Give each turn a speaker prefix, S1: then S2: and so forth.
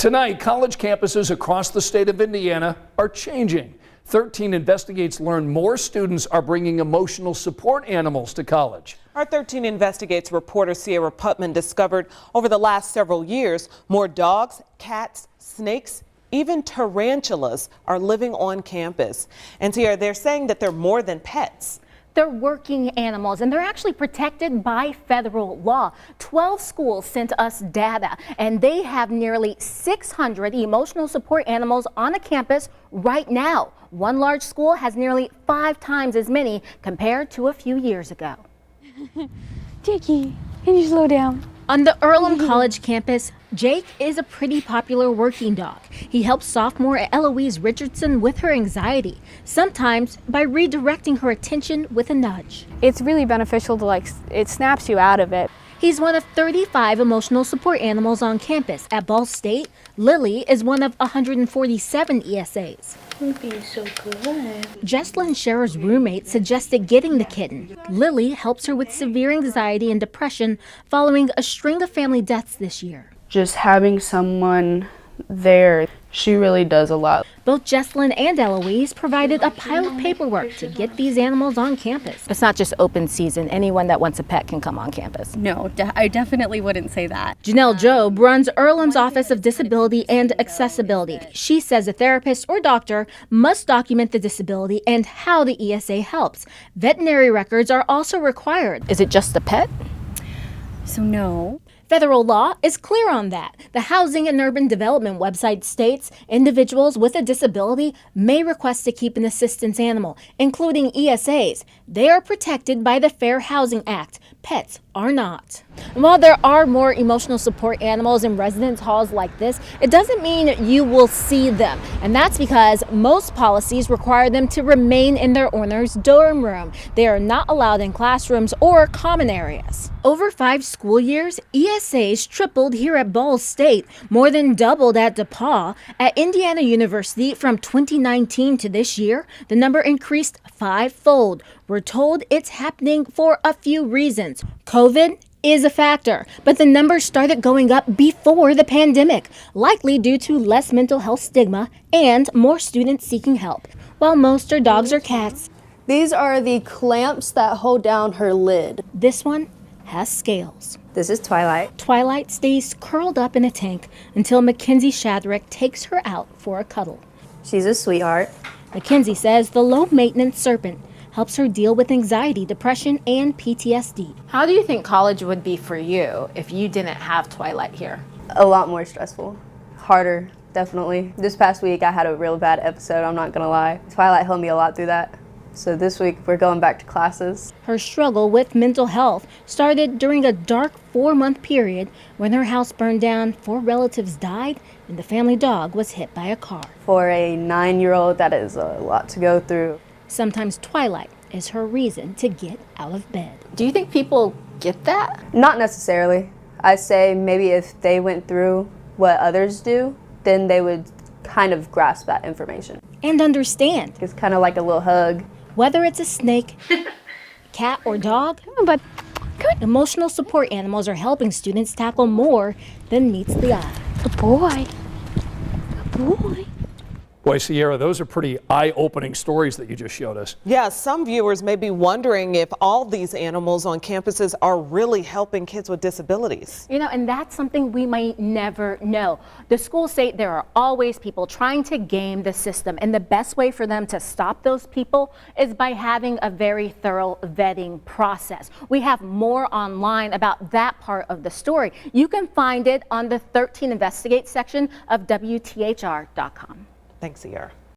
S1: Tonight, college campuses across the state of Indiana are changing. 13 Investigates learn more students are bringing emotional support animals to college.
S2: Our 13 Investigates reporter Sierra Putman discovered over the last several years, more dogs, cats, snakes, even tarantulas are living on campus. And Sierra, they're saying that they're more than pets.
S3: They're working animals, and they're actually protected by federal law. 12 schools sent us data, and they have nearly 600 emotional support animals on a campus right now. One large school has nearly 5 times as many compared to a few years ago.
S4: Jakey, can you slow down?
S3: On the Earlham College campus, Jake is a pretty popular working dog. He helps sophomore Eloise Richardson with her anxiety, sometimes by redirecting her attention with a nudge.
S4: It's really beneficial to it snaps you out of it.
S3: He's one of 35 emotional support animals on campus. At Ball State, Lily is one of 147 ESAs.
S4: You'd be so good.
S3: Jesslyn Scherer's roommate suggested getting the kitten. Lily helps her with severe anxiety and depression following a string of family deaths this year.
S5: Just having someone there, she really does a lot.
S3: Both Jesslyn and Eloise provided a pile of paperwork to get these animals on campus. It's not just open season. Anyone that wants a pet can come on campus.
S6: No, I definitely wouldn't say that.
S3: Janelle Jobe runs Earlham's Office of Disability and Accessibility. She says a therapist or doctor must document the disability and how the ESA helps. Veterinary records are also required. Is it just a pet?
S6: So no.
S3: Federal law is clear on that. The Housing and Urban Development website states individuals with a disability may request to keep an assistance animal, including ESAs. They are protected by the Fair Housing Act. Pets are not. While there are more emotional support animals in residence halls like this, it doesn't mean you will see them. And that's because most policies require them to remain in their owner's dorm room. They are not allowed in classrooms or common areas. Over 5 school years, ESAs tripled here at Ball State, more than doubled at DePauw. At Indiana University from 2019 to this year, the number increased 5-fold. We're told it's happening for a few reasons. COVID is a factor, but the numbers started going up before the pandemic, likely due to less mental health stigma and more students seeking help. While most are dogs or cats,
S7: these are the clamps that hold down her lid.
S3: This one has scales.
S7: This is Twilight.
S3: Twilight stays curled up in a tank until Mackenzie Shadrick takes her out for a cuddle.
S7: She's a sweetheart.
S3: Mackenzie says the low-maintenance serpent helps her deal with anxiety, depression, and PTSD.
S8: How do you think college would be for you if you didn't have Twilight here?
S7: A lot more stressful. Harder, definitely. This past week I had a real bad episode, I'm not gonna lie. Twilight helped me a lot through that. So this week we're going back to classes.
S3: Her struggle with mental health started during a dark 4-month period when her house burned down, 4 relatives died, and the family dog was hit by a car.
S7: For a 9-year-old, that is a lot to go through.
S3: Sometimes Twilight is her reason to get out of bed.
S8: Do you think people get that?
S7: Not necessarily. I say maybe if they went through what others do, then they would kind of grasp that information.
S3: And understand.
S7: It's kind of like a little hug.
S3: Whether it's a snake, cat, or dog, but emotional support animals are helping students tackle more than meets the eye.
S4: Good boy. Good boy.
S1: Boy, Sierra, those are pretty eye-opening stories that you just showed us.
S2: Yeah, some viewers may be wondering if all these animals on campuses are really helping kids with disabilities.
S3: You know, and that's something we might never know. The schools say there are always people trying to game the system, and the best way for them to stop those people is by having a very thorough vetting process. We have more online about that part of the story. You can find it on the 13 Investigate section of WTHR.com.
S2: Thanks, Sierra.